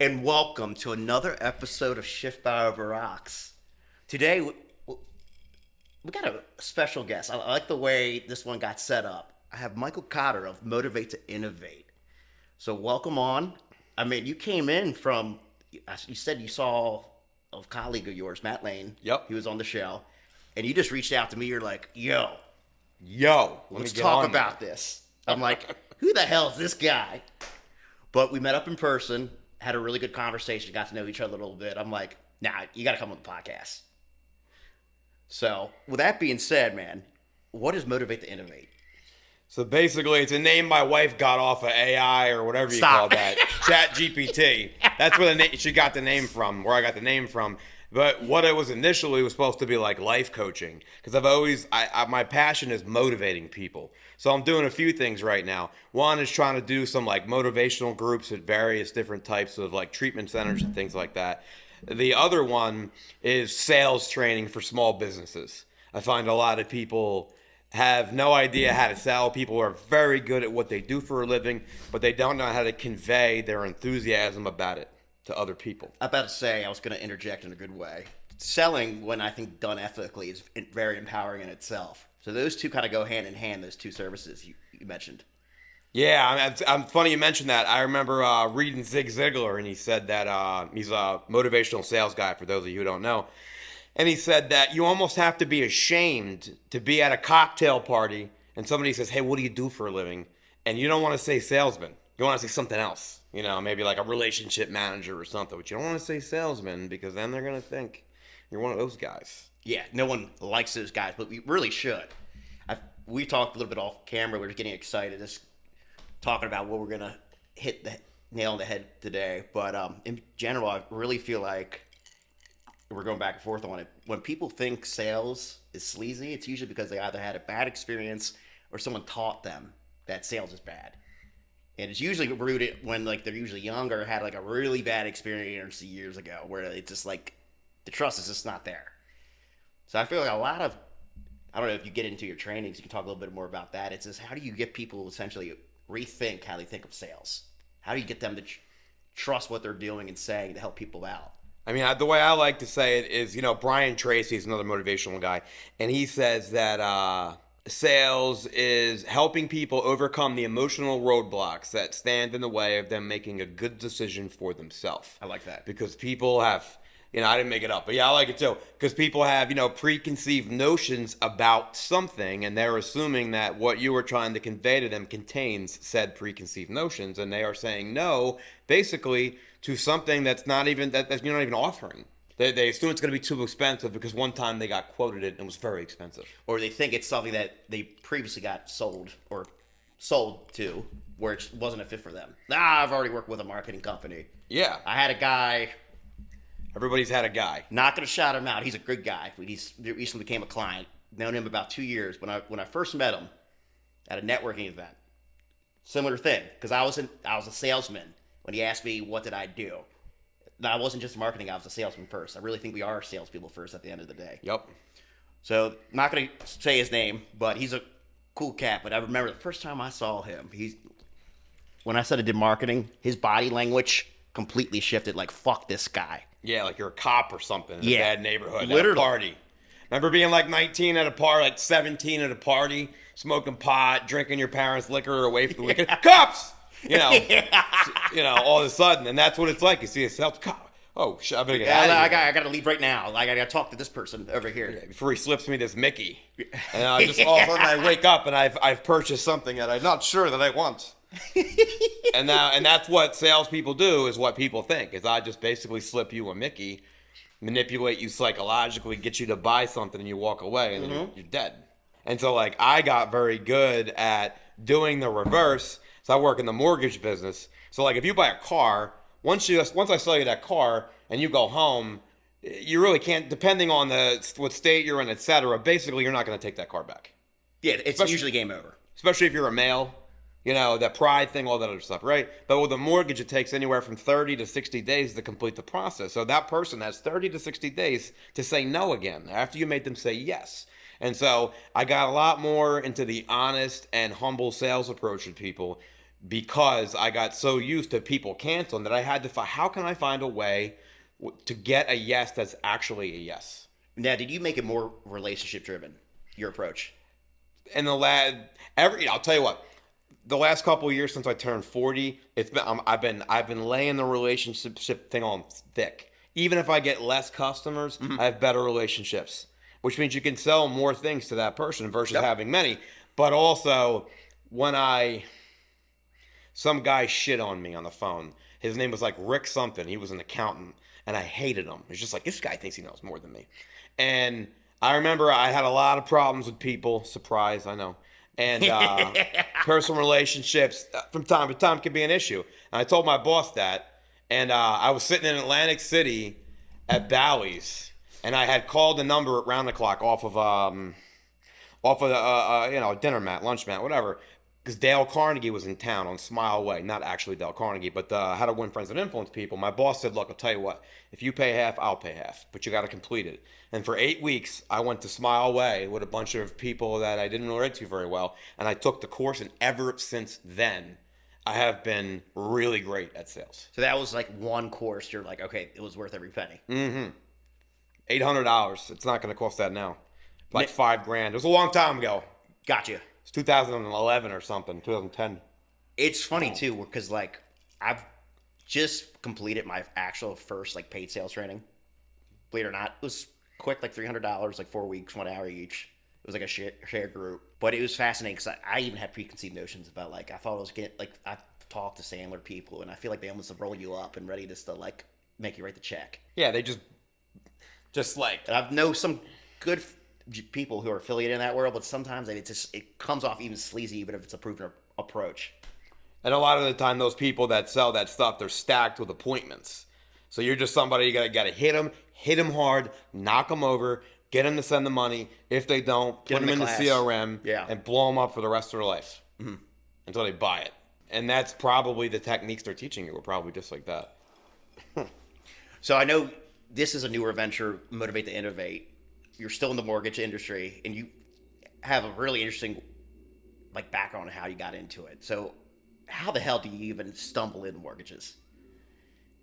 and welcome to another episode of Schiffbauer Over Rocks. Today, we got a special guest. I like the way this one got set up. I have Michael Cotter of Motivate to Innovate. So welcome on. I mean, you came in from, you said you saw a colleague of yours, Matt Lane. Yep. He was on the show. And you just reached out to me. You're like, yo, let's get talk on about this. I'm like, who the hell is this guy? But we met up in person, had a really good conversation, got to know each other a little bit. I'm like, nah, you got to come on the podcast. So, with that being said, man, what is Motivate to Innovate? So basically, it's a name my wife got off of AI or whatever you call that. Chat GPT. That's where she got the name from, where I got the name from. But what it was initially was supposed to be like life coaching. Because I've always, my passion is motivating people. So I'm doing a few things right now. One is trying to do some like motivational groups at various different types of like treatment centers and things like that. The other one is sales training for small businesses. I find a lot of people have no idea how to sell. People are very good at what they do for a living, but they don't know how to convey their enthusiasm about it to other people. I was about to say, I was going to interject in a good way. Selling, when I think done ethically, is very empowering in itself. So those two kind of go hand in hand, those two services you mentioned. Yeah, I'm funny you mentioned that. I remember reading Zig Ziglar, and he said that he's a motivational sales guy, for those of you who don't know. And he said that you almost have to be ashamed to be at a cocktail party, and somebody says, hey, what do you do for a living? And you don't want to say salesman. You want to say something else. You know, maybe like a relationship manager or something. But you don't want to say salesman, because then they're going to think you're one of those guys. Yeah, no one likes those guys, but we really should. We talked a little bit off camera. We were getting excited, just talking about what we're going to hit the nail on the head today. But in general, I really feel like we're going back and forth on it. When people think sales is sleazy, it's usually because they either had a bad experience or someone taught them that sales is bad. And it's usually rooted when like they're usually younger, had like a really bad experience years ago, where it's just like the trust is just not there. So I feel like a lot of, I don't know if you get into your trainings, you can talk a little bit more about that. It's just, how do you get people essentially rethink how they think of sales? How do you get them to trust what they're doing and saying to help people out? I mean, the way I like to say it is, Brian Tracy is another motivational guy, and he says that sales is helping people overcome the emotional roadblocks that stand in the way of them making a good decision for themselves. I like that. Because people have, I didn't make it up, but yeah, I like it too. Because people have, preconceived notions about something, and they're assuming that what you were trying to convey to them contains said preconceived notions, and they are saying no, basically, to something that's not even, that you're not even offering. They assume it's going to be too expensive because one time they got quoted it and it was very expensive. Or they think it's something that they previously got sold to, where it wasn't a fit for them. I've already worked with a marketing company. Yeah. I had a guy. Everybody's had a guy. Not going to shout him out. He's a good guy. He recently became a client. Known him about 2 years. When I first met him at a networking event, similar thing, because I was a salesman. When he asked me what did I do, I wasn't just marketing. I was a salesman first. I really think we are salespeople first at the end of the day. Yep. So not going to say his name, but he's a cool cat. But I remember the first time I saw him, when I said I did marketing, his body language completely shifted. Like, fuck this guy. Yeah, like you're a cop or something in a bad neighborhood. Literally. At a party. Remember being like 19 at a party, like 17 at a party, smoking pot, drinking your parents' liquor away from the weekend. Cops! All of a sudden. And that's what it's like. You see a sales cop. Oh, shit, I better get out of here. I got to leave right now. Like, I got to talk to this person over here. Yeah, before he slips me this Mickey. And all of a sudden I wake up and I've purchased something that I'm not sure that I want. and that's what salespeople do, is what people think, is I just basically slip you a Mickey, manipulate you psychologically, get you to buy something, and you walk away, and then you're dead. And so, like, I got very good at doing the reverse. So I work in the mortgage business. So, like, if you buy a car, once I sell you that car and you go home, you really can't, depending on what state you're in, etc. Basically, you're not going to take that car back. Yeah, it's usually game over. Especially if you're a male. That pride thing, all that other stuff, right? But with a mortgage, it takes anywhere from 30 to 60 days to complete the process. So that person has 30 to 60 days to say no again after you made them say yes. And so I got a lot more into the honest and humble sales approach with people because I got so used to people canceling that I had to find, how can I find a way to get a yes that's actually a yes? Now, did you make it more relationship driven, your approach? And I'll tell you what, the last couple of years since I turned 40, I've been laying the relationship thing on thick. Even if I get less customers, I have better relationships, which means you can sell more things to that person versus having many. But also, some guy shit on me on the phone. His name was like Rick something. He was an accountant, and I hated him. It's just like, this guy thinks he knows more than me. And I remember I had a lot of problems with people. Surprise, I know. And personal relationships from time to time can be an issue. And I told my boss that. And I was sitting in Atlantic City at Bally's, and I had called the number at round the clock off of a dinner mat, lunch mat, whatever. Because Dale Carnegie was in town on Smile Way. Not actually Dale Carnegie, but How to Win Friends and Influence People. My boss said, look, I'll tell you what. If you pay half, I'll pay half. But you got to complete it. And for 8 weeks, I went to Smile Way with a bunch of people that I didn't relate to very well. And I took the course. And ever since then, I have been really great at sales. So that was like one course. You're like, okay, it was worth every penny. $800. It's not going to cost that now. Like $5,000. It was a long time ago. Gotcha. It's 2011 or something, 2010. It's funny too, because like I've just completed my actual first like paid sales training. Believe it or not, it was quick, like $300, like 4 weeks, 1 hour each. It was like a share group, but it was fascinating because I even had preconceived notions about like I thought I was getting like I talked to Sandler people, and I feel like they almost roll you up and ready to like make you write the check. Yeah, they just like. And I know some good people who are affiliated in that world, but sometimes it comes off even sleazy, even if it's a proven approach. And a lot of the time, those people that sell that stuff, they're stacked with appointments. So you're just somebody, you gotta hit them hard, knock them over, get them to send the money. If they don't, put them in the CRM, and blow them up for the rest of their life until they buy it. And that's probably the techniques they're teaching you are probably just like that. So I know this is a newer venture, Motivate to Innovate. You're still in the mortgage industry, and you have a really interesting like background on how you got into it. So how the hell do you even stumble into mortgages?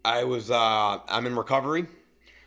I'm in recovery.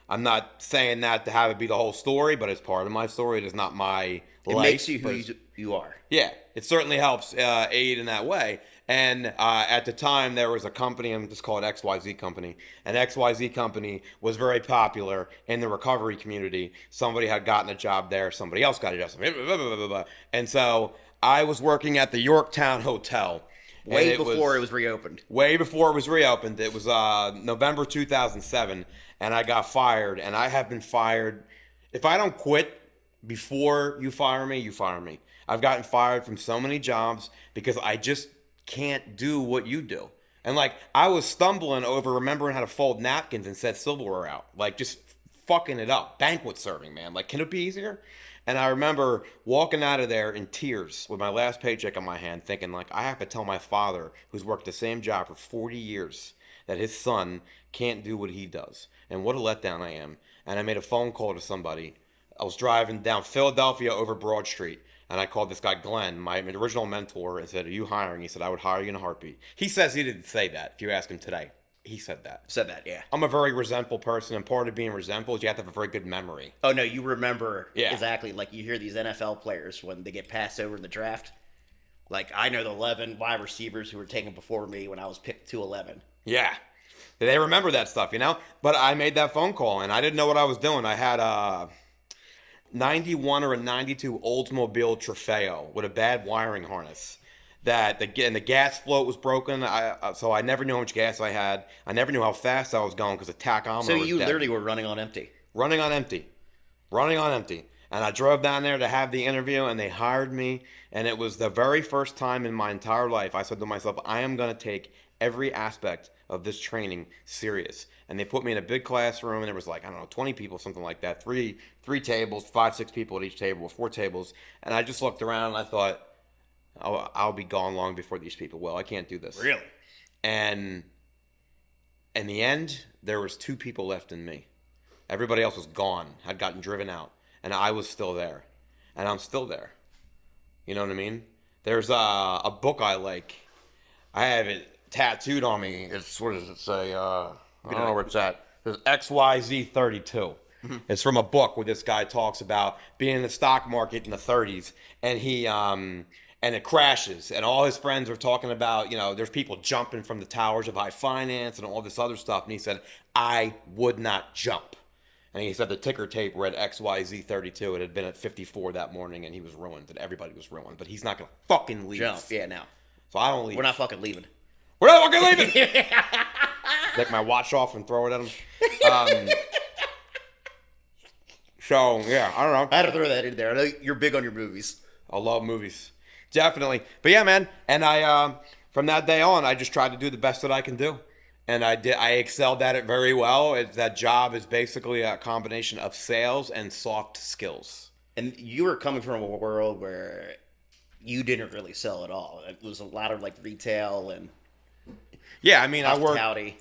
I'm not saying that to have it be the whole story, but it's part of my story. It is not my life. It makes you who you are. Yeah, it certainly helps aid in that way. And at the time, there was a company, I'm just call it XYZ Company. And XYZ Company was very popular in the recovery community. Somebody had gotten a job there. Somebody else got a job. And so I was working at the Yorktown Hotel. Way before it was reopened. Way before it was reopened. It was November 2007. And I got fired. And I have been fired. If I don't quit before you fire me, you fire me. I've gotten fired from so many jobs because I just can't do what you do. And like I was stumbling over remembering how to fold napkins and set silverware out, like just fucking it up. Banquet serving, man. Like, can it be easier? And I remember walking out of there in tears with my last paycheck in my hand, thinking like, I have to tell my father, who's worked the same job for 40 years, that his son can't do what he does. And what a letdown I am. And I made a phone call to somebody. I was driving down Philadelphia over Broad Street. And I called this guy, Glenn, my original mentor, and said, are you hiring? He said, I would hire you in a heartbeat. He says he didn't say that. If you ask him today, he said that. Said that, yeah. I'm a very resentful person, and part of being resentful is you have to have a very good memory. Oh, no, you remember exactly. Like, you hear these NFL players when they get passed over in the draft. Like, I know the 11 wide receivers who were taken before me when I was picked 211. Yeah. They remember that stuff, you know? But I made that phone call, and I didn't know what I was doing. I had a 91 or a 92 Oldsmobile Trofeo with a bad wiring harness. And the gas float was broken, so I never knew how much gas I had. I never knew how fast I was going because the tachometer was dead. So you literally were running on empty? Running on empty. And I drove down there to have the interview, and they hired me. And it was the very first time in my entire life I said to myself, I am going to take every aspect of this training serious. And they put me in a big classroom, and there was like, I don't know, 20 people, something like that. Three tables, 5-6 people at each table, with 4 tables. And I just looked around, and I thought, I'll be gone long before these people will. I can't do this. Really? And in the end, there was 2 people left in me. Everybody else was gone, had gotten driven out. And I was still there. And I'm still there. You know what I mean? There's a book I like. I have it tattooed on me. It's, what does it say? I don't know where it's at. It says XYZ32. It's from a book where this guy talks about being in the stock market in the 30s, and and it crashes, and all his friends are talking about, there's people jumping from the towers of high finance and all this other stuff, and he said, I would not jump. And he said the ticker tape read XYZ32. It had been at 54 that morning, and he was ruined, and everybody was ruined. But he's not going to fucking leave. Jump. Yeah, now. So I don't leave. We're not fucking leaving. We're not fucking leaving! Take my watch off and throw it at him. So, yeah, I don't know. I had to throw that in there. I know you're big on your movies. I love movies. Definitely. But yeah, man. And I, from that day on, I just tried to do the best that I can do. And I excelled at it very well. That job is basically a combination of sales and soft skills. And you were coming from a world where you didn't really sell at all. It was a lot of like retail and yeah, I mean, hospitality.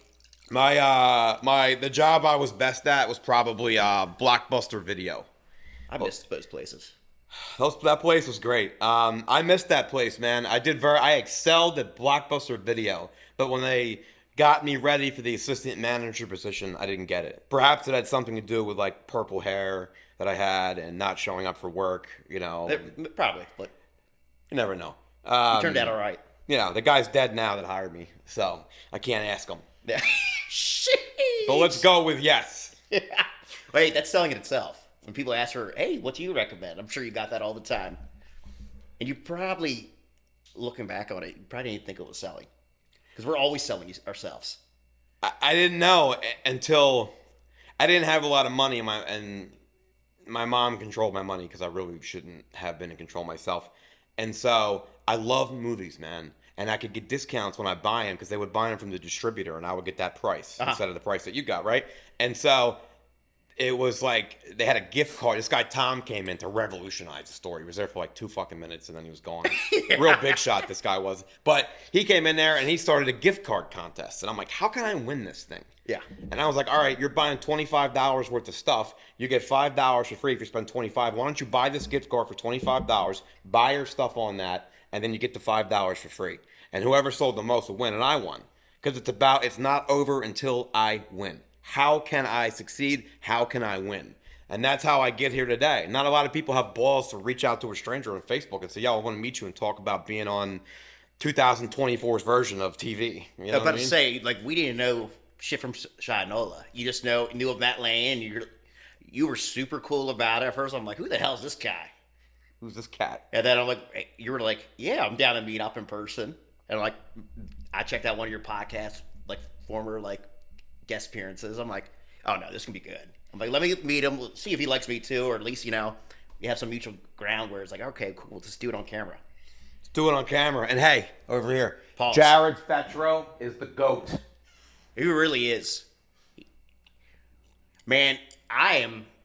The job I was best at was probably Blockbuster Video. I missed those places. That place was great. I missed that place, man. I excelled at Blockbuster Video, but when they got me ready for the assistant manager position, I didn't get it. Perhaps it had something to do with like purple hair that I had and not showing up for work, Probably, but you never know. You turned out all right. The guy's dead now that hired me, so I can't ask him. Yeah. But let's go with yes. Yeah. Wait, that's selling it itself. When people ask her, hey, what do you recommend? I'm sure you got that all the time. And you probably, looking back on it, you probably didn't think it was selling. Because we're always selling ourselves. I didn't know until I didn't have a lot of money, and my mom controlled my money because I really shouldn't have been in control myself. And so I love movies, man. And I could get discounts when I buy them because they would buy them from the distributor, and I would get that price instead of the price that you got, right? And so it was like they had a gift card. This guy Tom came in to revolutionize the store. He was there for like 2 fucking minutes and then he was gone. Yeah. Real big shot, this guy was. But he came in there and he started a gift card contest. And I'm like, how can I win this thing? Yeah. And I was like, all right, you're buying $25 worth of stuff. You get $5 for free if you spend $25. Why don't you buy this gift card for $25, buy your stuff on that, and then you get the $5 for free. And whoever sold the most will win. And I won. Because it's not over until I win. How can I succeed? How can I win? And that's how I get here today. Not a lot of people have balls to reach out to a stranger on Facebook and say, yo, I want to meet you and talk about being on 2024's version of TV. I was about to say, like, we didn't know shit from Shinola. You just knew of Matt Lane. You were super cool about it. At first, I'm like, who the hell is this guy? Who's this cat? And then I'm like, you were like, yeah, I'm down to meet up in person. And like, I checked out one of your podcasts, like former like guest appearances. I'm like, oh no, this can be good. I'm like, let me meet him, see if he likes me too, or at least, we have some mutual ground where it's like, okay, cool, let's do it on camera. Let's do it on camera. And hey, over here, Paul. Jared Fetro is the GOAT. He really is. Man,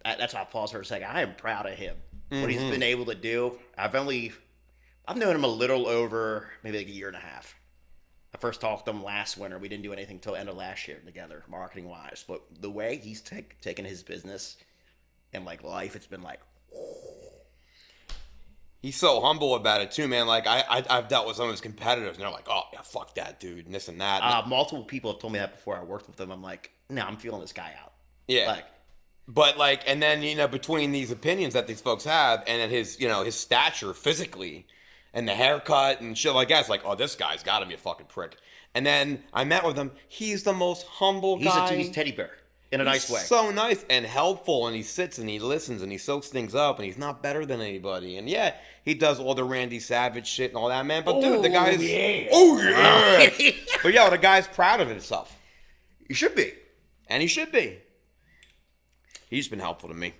that's why I paused for a second. I am proud of him. Mm-hmm. What he's been able to do. I've known him a little over maybe like a year and a half. I first talked to him last winter. We didn't do anything until end of last year together, marketing wise. But the way he's taken his business and like life, it's been like. He's so humble about it too, man. Like I've dealt with some of his competitors, and they're like, "Oh, yeah, fuck that dude," and this and that. Multiple people have told me that before I worked with them. I'm like, "No, I'm feeling this guy out." Yeah. But and then between these opinions that these folks have, and then his stature physically. And the haircut and shit like that. It's like, oh, this guy's got to be a fucking prick. And then I met with him. He's the most humble guy. He's a teddy bear in a nice way. So nice and helpful. And he sits and he listens and he soaks things up. And he's not better than anybody. And yeah, he does all the Randy Savage shit and all that, man. But dude, the guy's... Yeah. Oh, yeah. But yo, the guy's proud of himself. He should be. And he should be. He's been helpful to me.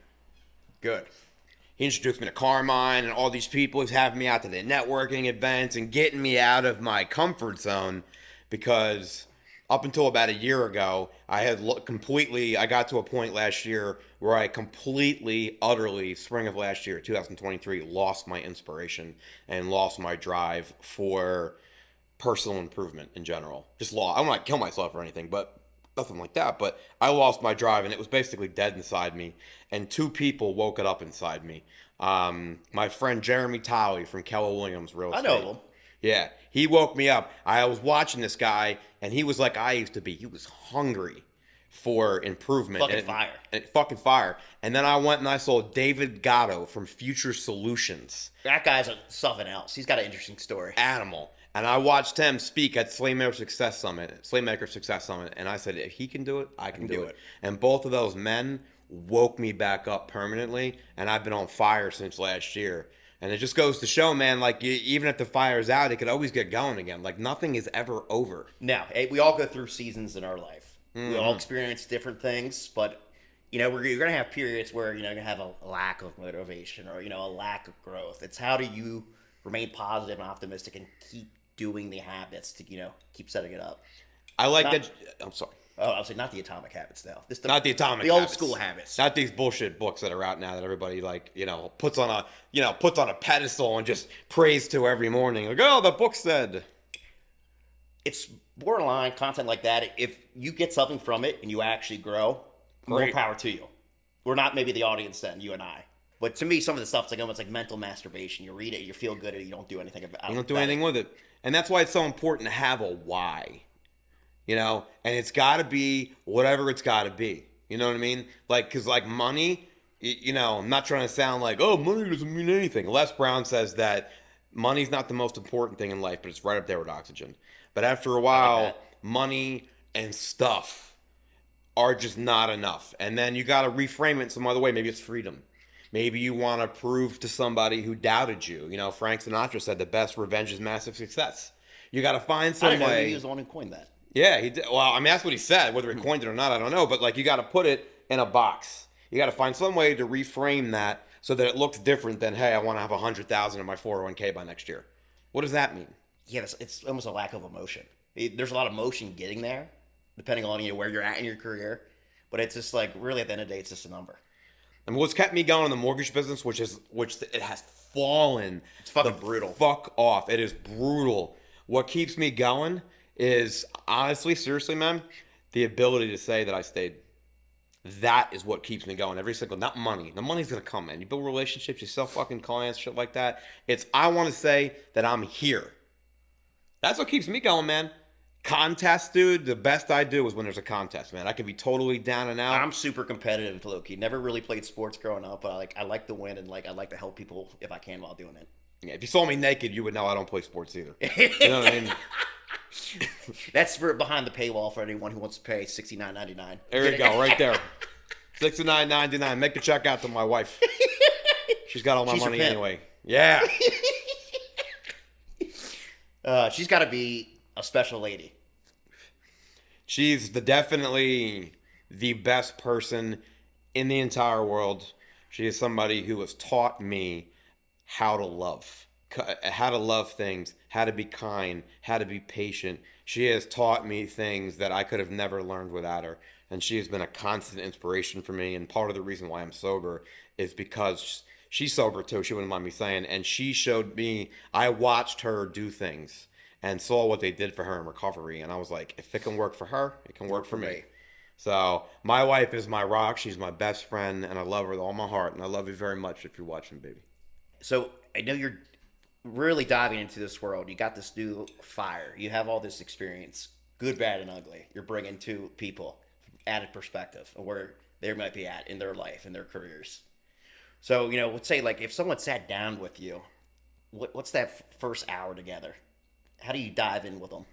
Good. He introduced me to Carmine and all these people. He's having me out to the networking events and getting me out of my comfort zone because up until about a year ago, I got to a point last year where I completely, utterly, spring of last year, 2023, lost my inspiration and lost my drive for personal improvement in general. Just lost. I don't want to kill myself or anything, but nothing like that. But I lost my drive and it was basically dead inside me. And 2 people woke it up inside me. My friend Jeremy Tolley from Keller Williams Real Estate. I know him. Yeah, he woke me up. I was watching this guy, and he was like I used to be. He was hungry for improvement. Fucking fire. And fucking fire. And then I went and I saw David Gatto from Future Solutions. That guy's something else. He's got an interesting story. Animal. And I watched him speak at Slaymaker Success Summit, and I said, if he can do it, I can do it. And both of those men woke me back up permanently, and I've been on fire since last year. And it just goes to show, man, like, even if the fire's out, it could always get going again. Like, nothing is ever over. Now, we all go through seasons in our life. We all experience different things, but, you're going to have periods where, you're going to have a lack of motivation or, a lack of growth. It's how do you remain positive and optimistic and keep doing the habits to, keep setting it up. I like that. I'm sorry. Oh, I was saying not the atomic habits now. Not the atomic the habits. old school habits. Not these bullshit books that are out now that everybody puts on a pedestal and just prays to every morning. Like, oh, the book said. It's borderline content like that. If you get something from it and you actually grow, more power to you. We're not maybe the audience then, you and I. But to me, some of the stuff's like almost like mental masturbation. You read it, you feel good, and you don't do anything about it. You don't do anything with it. And that's why it's so important to have a why. And it's got to be whatever it's got to be. You know what I mean? Like, because like money, I'm not trying to sound like, oh, money doesn't mean anything. Les Brown says that money's not the most important thing in life, but it's right up there with oxygen. But after a while, money and stuff are just not enough. And then you got to reframe it some other way. Maybe it's freedom. Maybe you want to prove to somebody who doubted you. Frank Sinatra said the best revenge is massive success. You got to find some way. I didn't know he was the one who coined that. Yeah, he did. Well, I mean, that's what he said. Whether he coined it or not, I don't know. But, like, you got to put it in a box. You got to find some way to reframe that so that it looks different than, hey, I want to have $100,000 in my 401k by next year. What does that mean? Yeah, it's almost a lack of emotion. There's a lot of emotion getting there, depending on where you're at in your career. But it's just like, really, at the end of the day, it's just a number. And what's kept me going in the mortgage business, which it has fallen. It's fucking brutal. Fuck off. It is brutal. What keeps me going is, honestly, seriously, man, the ability to say that I stayed. That is what keeps me going every single, not money. The money's going to come, man. You build relationships, you sell fucking clients, shit like that. I want to say that I'm here. That's what keeps me going, man. Contest, dude, the best I do is when there's a contest, man. I can be totally down and out. I'm super competitive, low-key. Never really played sports growing up, but I like to win and I like to help people if I can while doing it. Yeah, if you saw me naked, you would know I don't play sports either. You know what I mean? That's for behind the paywall for anyone who wants to pay $69.99. There you go, right there. $69.99. Make a check out to my wife. She's got all my money anyway. Yeah. She's got to be a special lady. She's definitely the best person in the entire world. She is somebody who has taught me how to love things, how to be kind, how to be patient. She has taught me things that I could have never learned without her. And she has been a constant inspiration for me. And part of the reason why I'm sober is because she's sober too. She wouldn't mind me saying. And she showed me, I watched her do things and saw what they did for her in recovery. And I was like, if it can work for her, it can work for me. So my wife is my rock. She's my best friend, and I love her with all my heart. And I love you very much if you're watching, baby. So I know you're really diving into this world. You got this new fire. You have all this experience, good, bad, and ugly. You're bringing to people added perspective of where they might be at in their life, in their careers. So, let's say like if someone sat down with you, what's that first hour together? How do you dive in with them?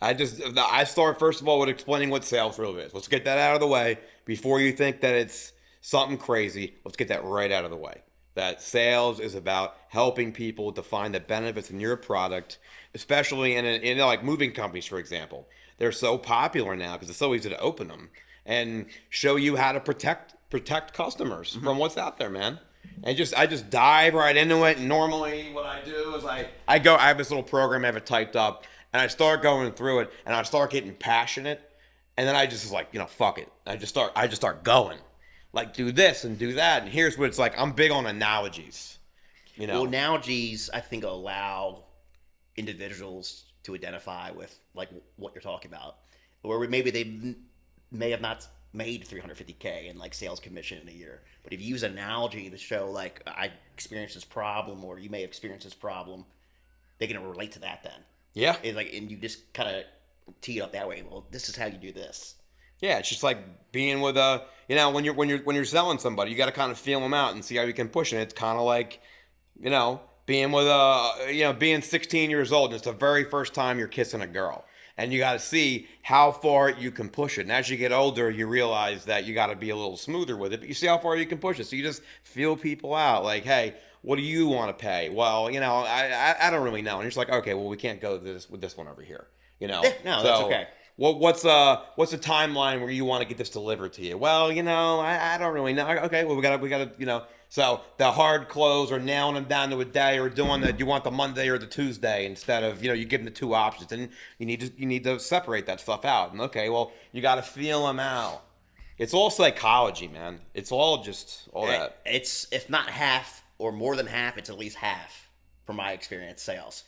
I start first of all with explaining what sales really is. Let's get that out of the way before you think that it's something crazy. Let's get that right out of the way. That sales is about helping people define the benefits in your product, especially in like moving companies, for example. They're so popular now because it's so easy to open them and show you how to protect customers from what's out there, man. And I just dive right into it. And normally what I do is I have this little program, I have it typed up, and I start going through it, and I start getting passionate, and then I just like, fuck it. I just start going. Like, do this and do that. And here's what it's like. I'm big on analogies. Well, analogies, I think, allow individuals to identify with, like, what you're talking about. Or maybe they may have not made $350K in, like, sales commission in a year. But if you use analogy to show, like, I experienced this problem, or you may have experienced this problem, they can relate to that then. Yeah. It's like, and you just kind of tee it up that way. Well, this is how you do this. Yeah, it's just like being with when you're selling somebody, you got to kind of feel them out and see how you can push it. It's kind of like, being with being 16 years old and it's the very first time you're kissing a girl. And you got to see how far you can push it. And as you get older, you realize that you got to be a little smoother with it. But you see how far you can push it. So you just feel people out. Like, hey, what do you want to pay? Well, I don't really know. And you're just like, okay, well, we can't go with this one over here. Yeah, no, that's okay. What's the timeline where you want to get this delivered to you? Well, I don't really know. Okay, well, we gotta. So the hard close or nailing them down to a day or doing that. You want the Monday or the Tuesday instead of, you give them the two options, and you need to separate that stuff out. And okay, well, you got to feel them out. It's all psychology, man. It's all just all that. It's, if not half or more than half, it's at least half from my experience, sales.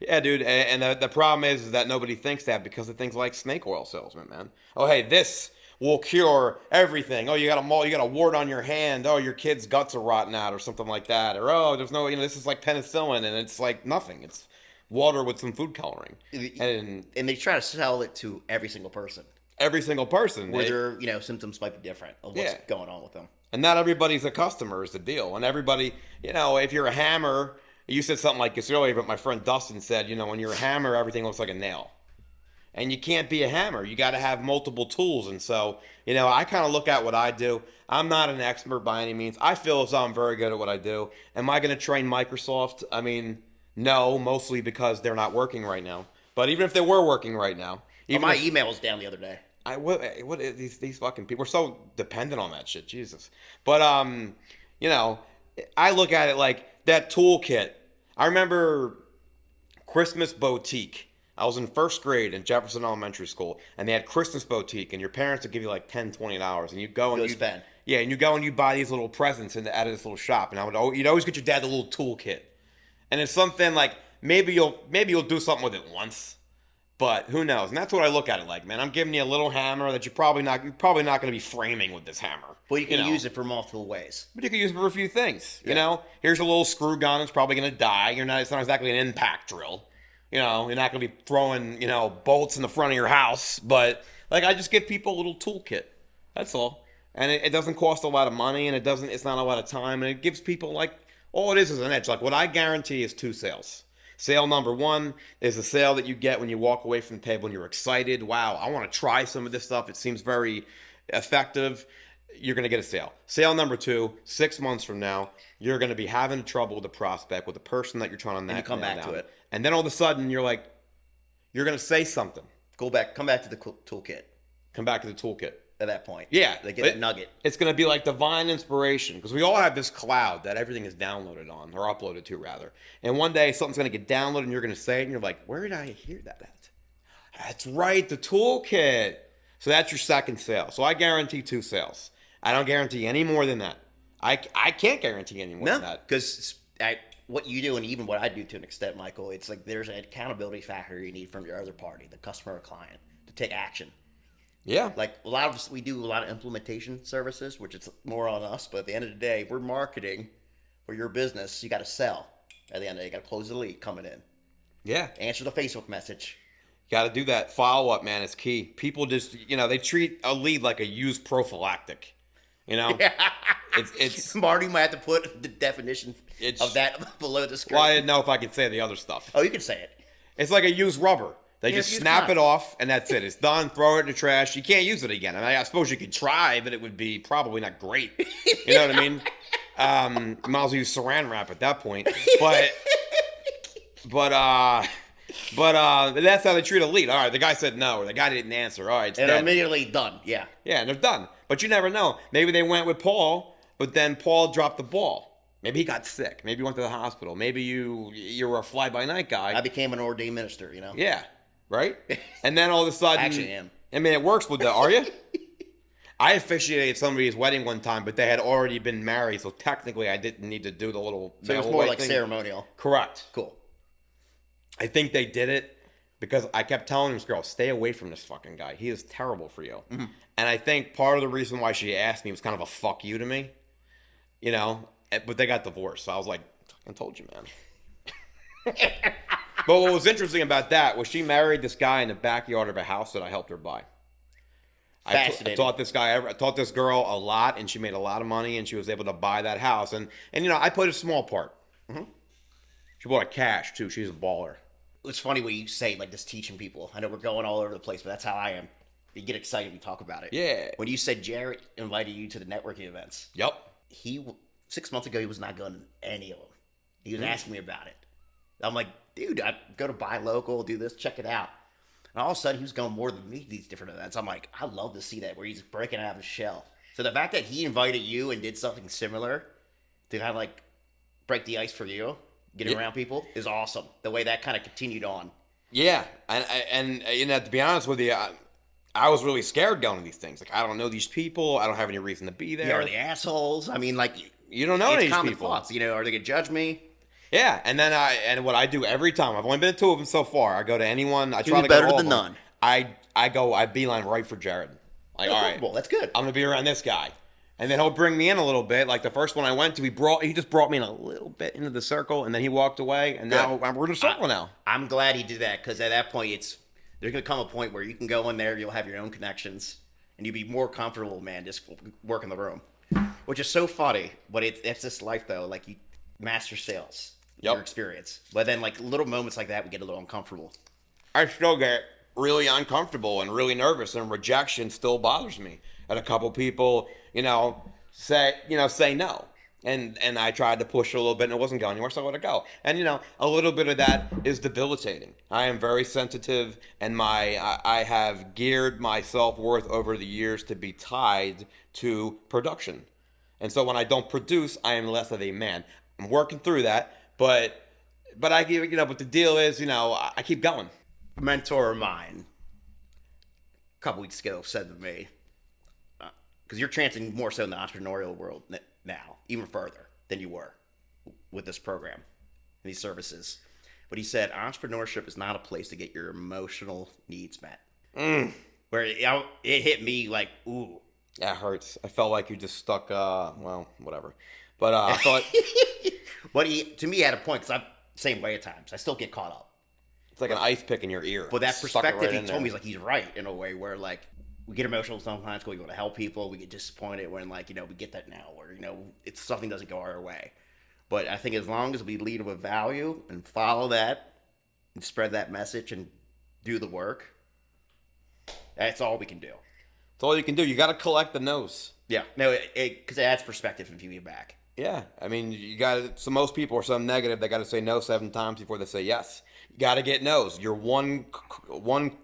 Yeah, dude, and the problem is that nobody thinks that because of things like snake oil salesman, man. Oh, hey, this will cure everything. Oh, you got a wart on your hand. Oh, your kid's guts are rotting out or something like that. Or, oh, there's no, this is like penicillin, and it's like nothing. It's water with some food coloring. And they try to sell it to every single person. Every single person. Where their, symptoms might be different of what's going on with them. And not everybody's a customer is the deal. And everybody, if you're a hammer, you said something like this earlier, but my friend Dustin said, when you're a hammer, everything looks like a nail. And you can't be a hammer. You got to have multiple tools. And so, I kind of look at what I do. I'm not an expert by any means. I feel as though I'm very good at what I do. Am I going to train Microsoft? I mean, no, mostly because they're not working right now. But even if they were working right now. My email was down the other day. What these fucking people, we're so dependent on that shit, Jesus. But, I look at it like that toolkit. I remember Christmas Boutique. I was in first grade in Jefferson Elementary School, and they had Christmas Boutique, and your parents would give you like $10, $20, and you'd go and spend. Yeah, and you go and you buy these little presents out of this little shop, and you'd always get your dad the little toolkit, and it's something like maybe you'll do something with it once, but who knows? And that's what I look at it like, man. I'm giving you a little hammer that you're probably not going to be framing with this hammer. Well, you can use it for multiple ways. But you can use it for a few things. Yeah. Here's a little screw gun. It's probably going to die. It's not exactly an impact drill. You're not going to be throwing, bolts in the front of your house. But, I just give people a little toolkit. That's all. And it doesn't cost a lot of money, and it's not a lot of time. And it gives people, all it is an edge. What I guarantee is 2 sales. Sale number 1 is the sale that you get when you walk away from the table and you're excited. Wow, I want to try some of this stuff. It seems very effective. You're going to get a sale. Sale number 2, 6 months from now, you're going to be having trouble with a prospect, with the person that you're trying to and you come back to it. And then all of a sudden, you're going to say something. Come back to the toolkit. Come back to the toolkit. At that point. Yeah. They get a nugget. It's going to be like divine inspiration, because we all have this cloud that everything is downloaded on, or uploaded to, rather. And one day, something's going to get downloaded, and you're going to say it, and you're like, where did I hear that at? That's right, the toolkit. So that's your second sale. So I guarantee 2 sales. I don't guarantee any more than that. I can't guarantee any more than that. Because what you do and even what I do to an extent, Michael, it's like there's an accountability factor you need from your other party, the customer or client, to take action. Yeah. We do a lot of implementation services, which is more on us. But at the end of the day, we're marketing for your business. You got to sell. At the end of the day, you got to close the lead coming in. Yeah. Answer the Facebook message. Got to do that. Follow up, man, is key. People just, they treat a lead like a used prophylactic. Yeah. It's Marty might have to put the definition of that below the screen. Well, I didn't know if I could say the other stuff. Oh, you can say it. It's like a used rubber. They just snap it off, and that's it. It's done. Throw it in the trash. You can't use it again. I suppose you could try, but it would be probably not great. You know what I mean? Might as well use saran wrap at that point. But that's how they treat a lead. All right, the guy said no, or the guy didn't answer. All right, it's and dead. Immediately done. Yeah. Yeah, and they're done. But you never know. Maybe they went with Paul, but then Paul dropped the ball. Maybe he got sick. Maybe you went to the hospital. Maybe you were a fly-by-night guy. I became an ordained minister, Yeah, right? And then all of a sudden... Actually am. I mean, it works with are you? I officiated somebody's wedding one time, but they had already been married, so technically I didn't need to do the little... So it was more like ceremonial. Correct. Cool. I think they did it because I kept telling this girl, stay away from this fucking guy. He is terrible for you. Mm-hmm. And I think part of the reason why she asked me was kind of a fuck you to me, but they got divorced. So I was like, I told you, man. But what was interesting about that was she married this guy in the backyard of a house that I helped her buy. I taught this girl a lot, and she made a lot of money, and she was able to buy that house. And I played a small part. Mm-hmm. She bought it cash too. She's a baller. It's funny when you say like just teaching people. I know we're going all over the place, but that's how I am. You get excited when you talk about it. Yeah. When you said Jared invited you to the networking events. Yep. 6 months ago he was not going to any of them. He was asking me about it. I'm like, dude, I go to buy local, do this, check it out. And all of a sudden, he was going more than me to these different events. I'm like, I love to see that, where he's breaking out of his shell. So the fact that he invited you and did something similar to kind of like break the ice for you, getting around people, is awesome. The way that kind of continued on. Yeah, and to be honest with you, I was really scared going to these things. Like, I don't know these people. I don't have any reason to be there. Yeah, are they assholes? I mean, like, you don't know any of these common people. Thoughts, are they gonna judge me? Yeah, and then what I do every time, I've only been to 2 of them so far. I go to anyone. I try to go better to all than of them. none. I beeline right for Jared. Like, all right, that's good. I'm gonna be around this guy, and then he'll bring me in a little bit. Like the first one I went to, he just brought me in a little bit into the circle, and then he walked away, and now we're in a circle now. I'm glad he did that, because at that point, there's gonna come a point where you can go in there, you'll have your own connections, and you'll be more comfortable, man, just working the room, which is so funny. But it's this life though, like you master sales. Your experience. But then like little moments like that, we get a little uncomfortable. I still get really uncomfortable and really nervous, and rejection still bothers me. And a couple people, say no. And I tried to push a little bit and it wasn't going anywhere, so I let it go. And a little bit of that is debilitating. I am very sensitive, and I have geared my self-worth over the years to be tied to production. And so when I don't produce, I am less of a man. I'm working through that. But I give but the deal is, I keep going. A mentor of mine a couple weeks ago said to me, because you're transitioning more so in the entrepreneurial world now, even further than you were with this program and these services. But he said, entrepreneurship is not a place to get your emotional needs met. Where it hit me like, ooh. That hurts. I felt like you just stuck, whatever. But I thought... But to me, had a point, because I'm the same way at times. I still get caught up. It's like an ice pick in your ear. But that perspective he told me, is like, he's right in a way where, like, we get emotional sometimes because we want to help people. We get disappointed when, like, we get that now, or, it's something doesn't go our way. But I think as long as we lead with value and follow that and spread that message and do the work, that's all we can do. That's all you can do. You got to collect the no's. Yeah. No, because it adds perspective if you get back. Yeah, I mean, so most people are so negative, they got to say no 7 times before they say yes. You got to get no's. You're one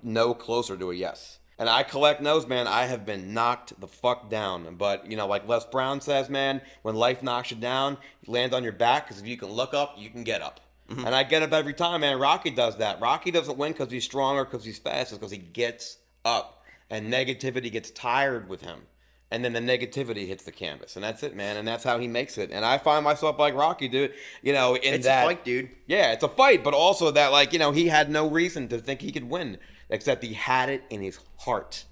no closer to a yes. And I collect no's, man. I have been knocked the fuck down. But, like Les Brown says, man, when life knocks you down, you land on your back, because if you can look up, you can get up. Mm-hmm. And I get up every time, man. Rocky does that. Rocky doesn't win because he's strong or because he's fast. It's because he gets up. And negativity gets tired with him. And then the negativity hits the canvas. And that's it, man. And that's how he makes it. And I find myself like Rocky, dude. It's a fight, dude. Yeah, it's a fight. But also that, like, he had no reason to think he could win. Except he had it in his heart.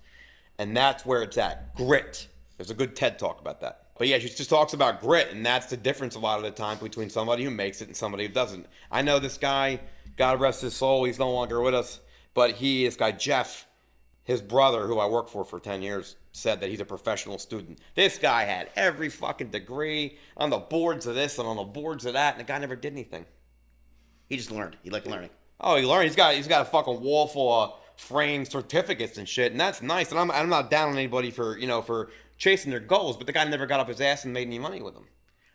And that's where it's at. Grit. There's a good TED Talk about that. But yeah, she just talks about grit. And that's the difference a lot of the time between somebody who makes it and somebody who doesn't. I know this guy, God rest his soul, he's no longer with us. But this guy, Jeff, his brother, who I worked for 10 years, said that he's a professional student. This guy had every fucking degree on the boards of this and on the boards of that, and the guy never did anything. He just learned. He liked learning. Oh, he learned. He's got a fucking wall full of framed certificates and shit, and that's nice. And I'm not down on anybody for for chasing their goals, but the guy never got up his ass and made any money with them.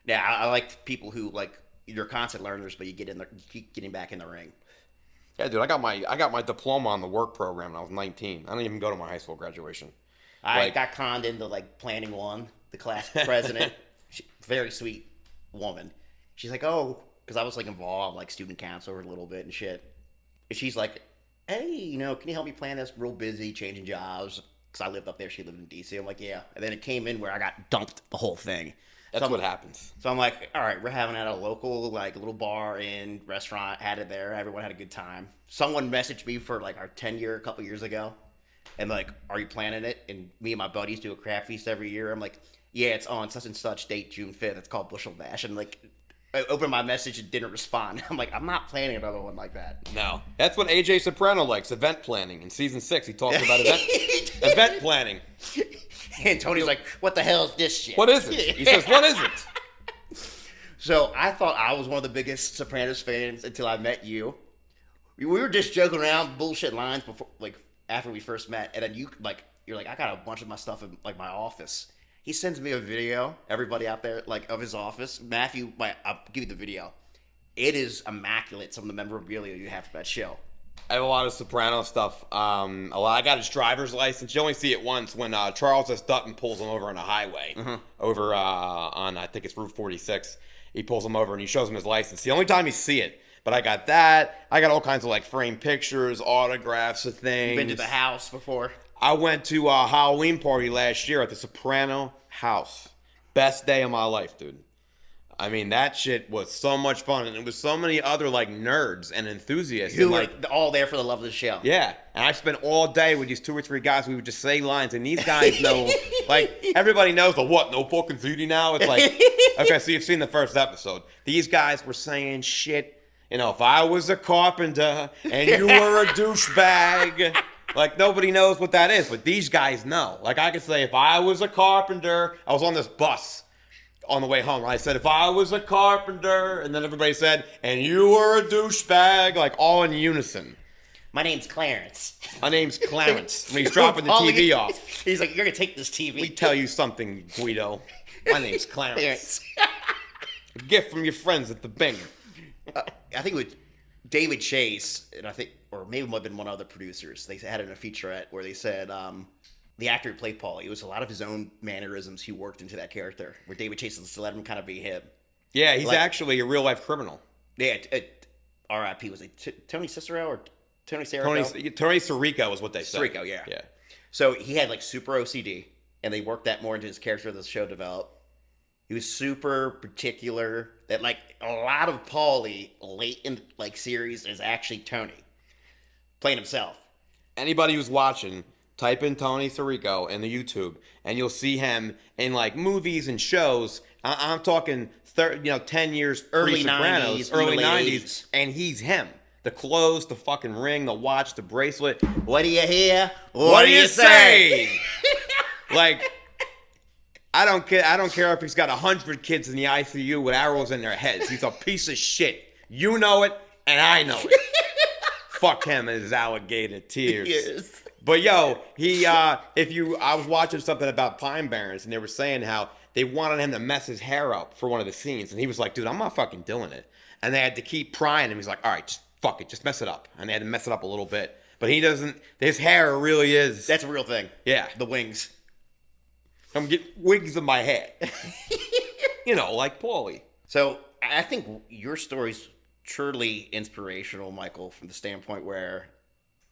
Yeah, I like people who you're constant learners, but you keep getting back in the ring. Yeah, dude, I got my diploma on the work program when I was 19. I didn't even go to my high school graduation. I got conned into planning one. The class president, very sweet woman. She's like, oh, because I was involved student council a little bit and shit. And she's like, hey, can you help me plan this? Real busy, changing jobs. Because I lived up there, she lived in DC. I'm like, yeah. And then it came in where I got dumped the whole thing. That's what happens. So I'm like, all right, we're having it at a local little bar and restaurant. Had it there. Everyone had a good time. Someone messaged me for our 10-year a couple years ago. And are you planning it? And me and my buddies do a craft feast every year. I'm like, yeah, it's on such and such date, June 5th. It's called Bushel Bash. And I opened my message and didn't respond. I'm like, I'm not planning another one like that. No. That's what AJ Soprano likes, event planning. In season 6, he talks about event planning. And Tony's like, what the hell is this shit? What is it? He says, what is it? So I thought I was one of the biggest Sopranos fans until I met you. We were just joking around, bullshit lines before, like after we first met, and then you're like, I got a bunch of my stuff in like my office. He sends me a video, everybody out there, like, of his office. Matthew, I'll give you the video. It is immaculate, some of the memorabilia you have for that show. I have a lot of Soprano stuff. I got his driver's license. You only see it once when Charles S. Dutton pulls him over on a highway over on, I think it's Route 46. He pulls him over and he shows him his license. The only time you see it. But I got that. I got all kinds of like framed pictures, autographs of things. You've been to the house before? I went to a Halloween party last year at the Soprano house. Best day of my life, dude. I mean, that shit was so much fun. And it was so many other like nerds and enthusiasts. Who and, were like, all there for the love of the show. Yeah. And I spent all day with these 2 or 3 guys. We would just say lines. And these guys know, like, everybody knows the what? No fucking duty now? It's like, okay, so you've seen the first episode. These guys were saying shit. You know, if I was a carpenter and you were a douchebag, like nobody knows what that is, but these guys know. Like I could say, if I was a carpenter, I was on this bus on the way home. I said, if I was a carpenter, and then everybody said, and you were a douchebag, like all in unison. My name's Clarence. My name's Clarence. When he's dropping the TV off. He's like, you're going to take this TV. Let me tell you something, Guido. My name's Clarence. A gift from your friends at the Bing. I think with David Chase, and I think, or maybe it might have been one of the producers, they had it in a featurette where they said the actor who played Paulie, it was a lot of his own mannerisms he worked into that character, where David Chase just let him kind of be him. Yeah, he's actually a real-life criminal. Yeah, R.I.P. Was it Tony Cicero or Tony Sirico? Tony Sirico was what they said. Sirico, yeah. So he had like super OCD, and they worked that more into his character as the show developed. He was super particular. That like a lot of Paulie late in like series is actually Tony playing himself. Anybody who's watching, type in Tony Sirico in the YouTube, and you'll see him in like movies and shows. I'm talking 10 years early pre-Sopranos, 90s, early late 90s, 80s. and he's him. The clothes, the fucking ring, the watch, the bracelet. What do you hear? What do you say? Like, I don't care if he's got 100 kids in the ICU with arrows in their heads. He's a piece of shit. You know it, and I know it. Fuck him and his alligator tears. Yes. But yo, I was watching something about Pine Barrens, and they were saying how they wanted him to mess his hair up for one of the scenes, and he was like, dude, I'm not fucking doing it. And they had to keep prying him. He's like, all right, just fuck it, just mess it up. And they had to mess it up a little bit. But he doesn't, his hair really is. That's a real thing. Yeah. The wings. I'm getting wigs in my head. You know, like Paulie. So I think your story's truly inspirational, Michael, from the standpoint where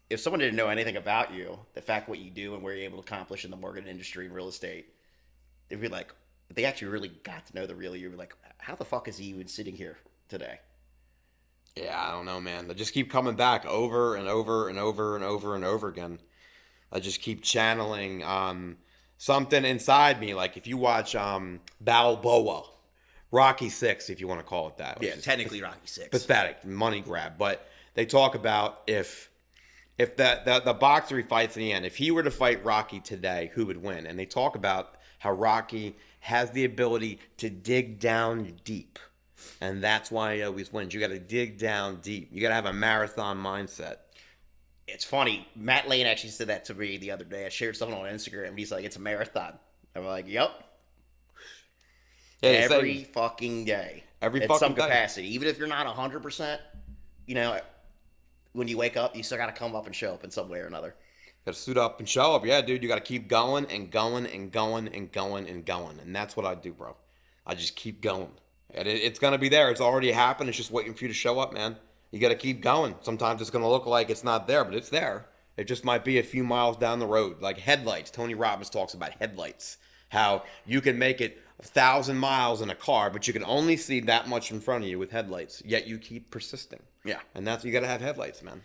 if someone didn't know anything about you, the fact what you do and where you're able to accomplish in the mortgage industry and real estate, they'd be like, if they actually really got to know the real you, you'd be like, how the fuck is he even sitting here today? Yeah, I don't know, man. They just keep coming back over and over and over and over and over again. I just keep channeling something inside me. Like if you watch Balboa, Rocky 6, if you want to call it that. Yeah, technically Rocky 6. Pathetic money grab. But they talk about if the boxer he fights in the end, if he were to fight Rocky today, who would win? And they talk about how Rocky has the ability to dig down deep. And that's why he always wins. You got to dig down deep. You got to have a marathon mindset. It's funny. Matt Lane actually said that to me the other day. I shared something on Instagram. And he's like, it's a marathon. I'm like, yep. Yeah, every fucking day. Every at fucking some day. capacity. Even if you're not 100%, you know, when you wake up, you still got to come up and show up in some way or another. Got to suit up and show up. Yeah, dude, you got to keep going and going and going and going and going. And that's what I do, bro. I just keep going. And it's going to be there. It's already happened. It's just waiting for you to show up, man. You got to keep going. Sometimes it's going to look like it's not there, but it's there. It just might be a few miles down the road. Like headlights. Tony Robbins talks about headlights. How you can make it 1,000 miles in a car, but you can only see that much in front of you with headlights. Yet you keep persisting. Yeah. And that's, you got to have headlights, man.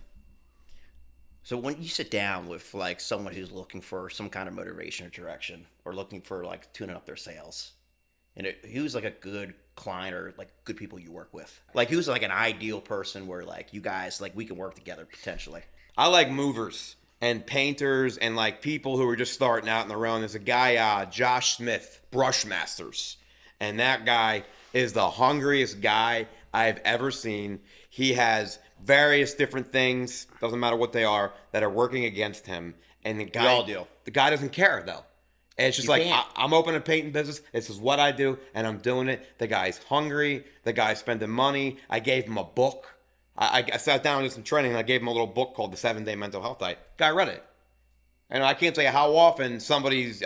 So when you sit down with like someone who's looking for some kind of motivation or direction or looking for like tuning up their sales, And who's like a good client or like good people you work with? Like who's like an ideal person where like you guys like we can work together potentially? I like movers and painters and like people who are just starting out in their own. There's a guy, Josh Smith, Brushmasters, and that guy is the hungriest guy I've ever seen. He has various different things, doesn't matter what they are, that are working against him. And the guy, We all do. The guy doesn't care though. And it's just I'm opening a painting business. This is what I do, and I'm doing it. The guy's hungry. The guy's spending money. I gave him a book. I sat down and did some training, and I gave him a little book called The 7-Day Mental Health Diet. Guy read it. And I can't tell you how often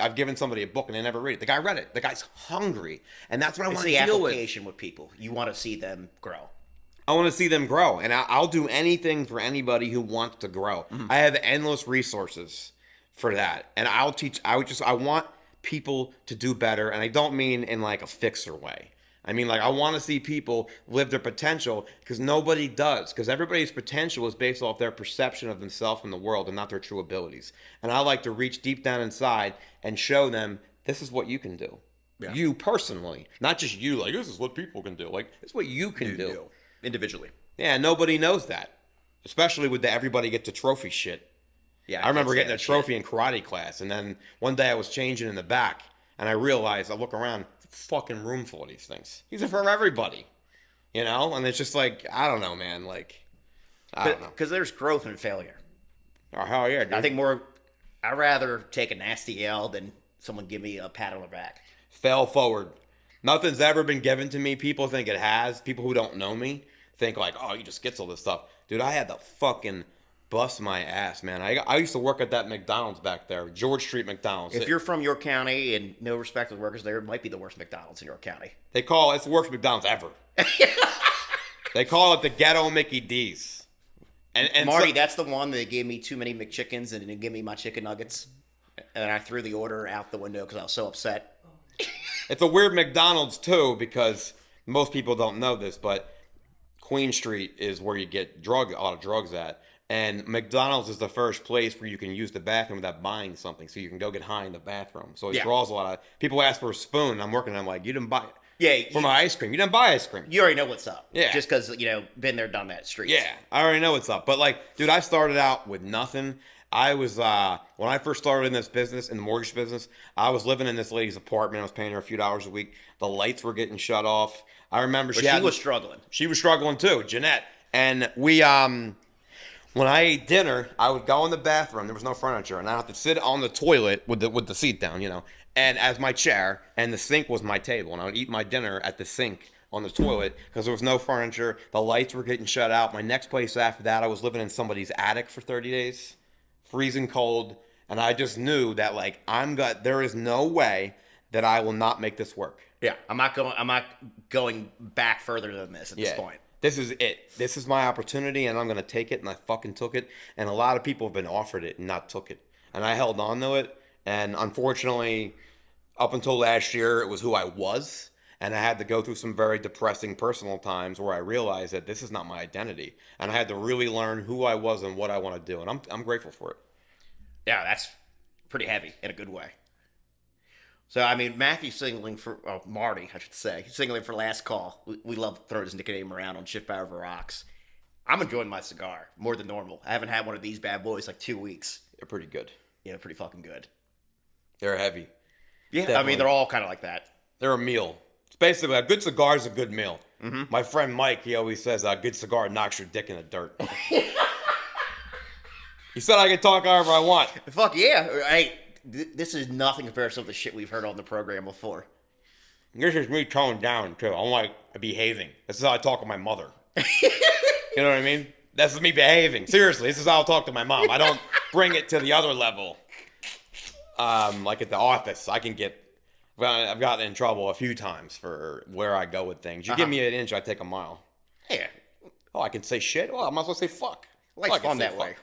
I've given somebody a book and they never read it. The guy read it. The guy's hungry. And that's what I want to deal with. It's the application with people. You want to see them grow. I want to see them grow. And I'll do anything for anybody who wants to grow. I have endless resources for that. And I'll teach. I want people to do better. And I don't mean in like a fixer way. I mean, like, I want to see people live their potential because nobody does. Because everybody's potential is based off their perception of themselves and the world and not their true abilities. And I like to reach deep down inside and show them this is what you can do. Yeah. You personally, not just you, like, this is what people can do. Like, this is what you can do. Individually. Yeah, nobody knows that. Especially with the everybody gets a trophy shit. Yeah, I remember getting a trophy in karate class. And then one day I was changing in the back. And I realized, I look around, fucking room full of these things. These are for everybody, you know. And it's just like, I don't know, man. Like, I don't know, because there's growth and failure. Oh hell yeah, dude. I think I'd rather take a nasty L than someone give me a pat on the back. Fail forward. Nothing's ever been given to me. People think it has. People who don't know me think like, oh, you just get all this stuff, dude. I had to fucking bust my ass, man. I used to work at that McDonald's back there, George Street McDonald's. If you're from York County and no respect to the workers there, it might be the worst McDonald's in York County. It's the worst McDonald's ever. They call it the ghetto Mickey D's. And Marty, that's the one that gave me too many McChickens and didn't give me my chicken nuggets. And I threw the order out the window because I was so upset. It's a weird McDonald's too, because most people don't know this, but Queen Street is where you get a lot of drugs at. And McDonald's is the first place where you can use the bathroom without buying something. So you can go get high in the bathroom. So it draws a lot of people ask for a spoon. I'm working. I'm like, you didn't buy it. Yeah. For my ice cream. You didn't buy ice cream. You already know what's up. Yeah. Just because, been there, done that street. Yeah. I already know what's up. But like, dude, I started out with nothing. I was, when I first started in this business, in the mortgage business, I was living in this lady's apartment. I was paying her a few dollars a week. The lights were getting shut off. I remember she was struggling. She was struggling too, Jeanette. And we, when I ate dinner, I would go in the bathroom. There was no furniture, and I would have to sit on the toilet with the seat down, and as my chair, and the sink was my table, and I would eat my dinner at the sink on the toilet because there was no furniture. The lights were getting shut out. My next place after that, I was living in somebody's attic for 30 days, freezing cold, and I just knew that like there is no way that I will not make this work. Yeah, I'm not going back further than this at this point. This is it. This is my opportunity, and I'm going to take it, and I fucking took it. And a lot of people have been offered it and not took it. And I held on to it. And unfortunately, up until last year, it was who I was. And I had to go through some very depressing personal times where I realized that this is not my identity. And I had to really learn who I was and what I want to do. And I'm grateful for it. Yeah, that's pretty heavy in a good way. So, I mean, Matthew's signaling Marty, I should say, signaling for last call. We love throwing his nickname around on Schiffbauer Over Rocks. I'm enjoying my cigar more than normal. I haven't had one of these bad boys like 2 weeks. They're pretty good. Yeah, pretty fucking good. They're heavy. Yeah, definitely. I mean, they're all kind of like that. They're a meal. It's basically a good cigar is a good meal. Mm-hmm. My friend Mike, he always says a good cigar knocks your dick in the dirt. He said I can talk however I want. Fuck yeah. Hey. This is nothing compared to the shit we've heard on the program before. This is me toned down, too. I'm like behaving. This is how I talk to my mother. You know what I mean? This is me behaving. Seriously, this is how I talk to my mom. I don't bring it to the other level. Like at the office, I've gotten in trouble a few times for where I go with things. You give me an inch, I take a mile. Yeah. Oh, I can say shit? Well, I might as well say fuck. Life's fun that way.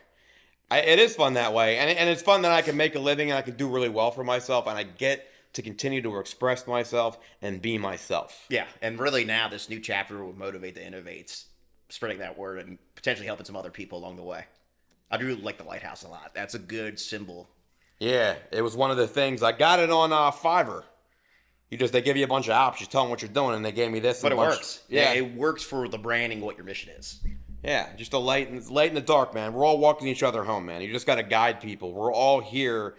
It is fun that way, and it's fun that I can make a living and I can do really well for myself, and I get to continue to express myself and be myself. Yeah, and really now this new chapter will motivate the Innovates, spreading that word and potentially helping some other people along the way. I do like the lighthouse a lot. That's a good symbol. Yeah, it was one of the things. I got it on Fiverr. They give you a bunch of options. You tell them what you're doing, and they gave me this. But and it a bunch. works. Yeah, it works for the branding, what your mission is. Yeah, just a light in the dark, man. We're all walking each other home, man. You just got to guide people. We're all here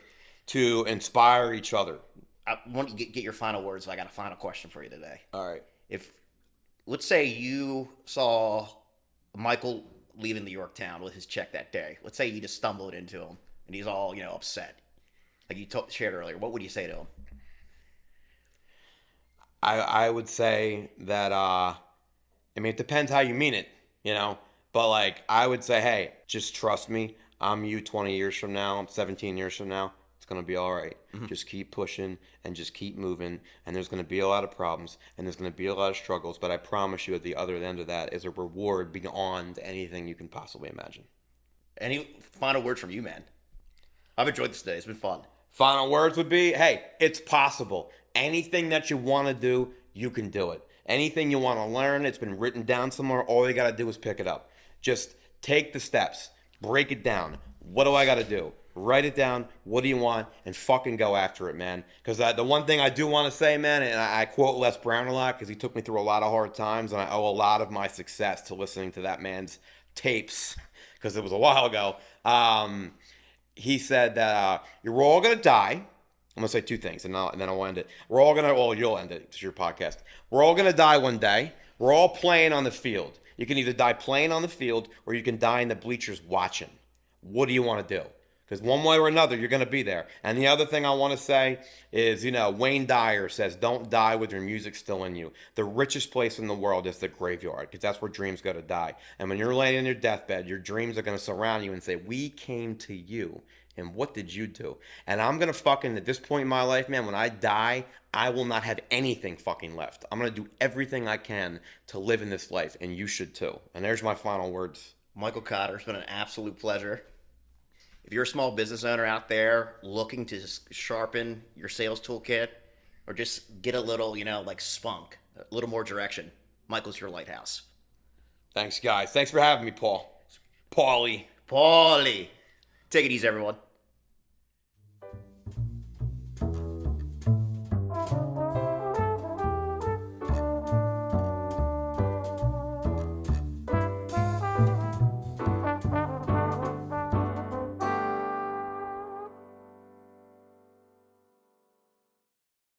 to inspire each other. I want to get your final words. So I got a final question for you today. All right. Let's say you saw Michael leaving the Yorktown with his check that day. Let's say you just stumbled into him and he's all, upset. Like you shared earlier. What would you say to him? I would say that, it depends how you mean it, But, I would say, hey, just trust me. I'm you 20 years from now. I'm 17 years from now. It's going to be all right. Mm-hmm. Just keep pushing and just keep moving. And there's going to be a lot of problems and there's going to be a lot of struggles. But I promise you at the other end of that is a reward beyond anything you can possibly imagine. Any final words from you, man? I've enjoyed this today. It's been fun. Final words would be, hey, it's possible. Anything that you want to do, you can do it. Anything you want to learn, it's been written down somewhere. All you got to do is pick it up. Just take the steps. Break it down. What do I got to do? Write it down. What do you want? And fucking go after it, man. Because the one thing I do want to say, man, and I quote Les Brown a lot because he took me through a lot of hard times, and I owe a lot of my success to listening to that man's tapes because it was a while ago. He said that you're all going to die. I'm going to say two things, and then I'll end it. We're all going to, well, you'll end it. It's your podcast. We're all going to die one day. We're all playing on the field. You can either die playing on the field or you can die in the bleachers watching. What do you want to do? Because one way or another, you're going to be there. And the other thing I want to say is, Wayne Dyer says, don't die with your music still in you. The richest place in the world is the graveyard because that's where dreams go to die. And when you're laying in your deathbed, your dreams are going to surround you and say, we came to you. And what did you do? And I'm going to fucking, at this point in my life, man, when I die, I will not have anything fucking left. I'm going to do everything I can to live in this life. And you should too. And there's my final words. Michael Cotter, it's been an absolute pleasure. If you're a small business owner out there looking to sharpen your sales toolkit or just get a little, spunk, a little more direction, Michael's your lighthouse. Thanks, guys. Thanks for having me, Paul. Paulie. Take it easy, everyone.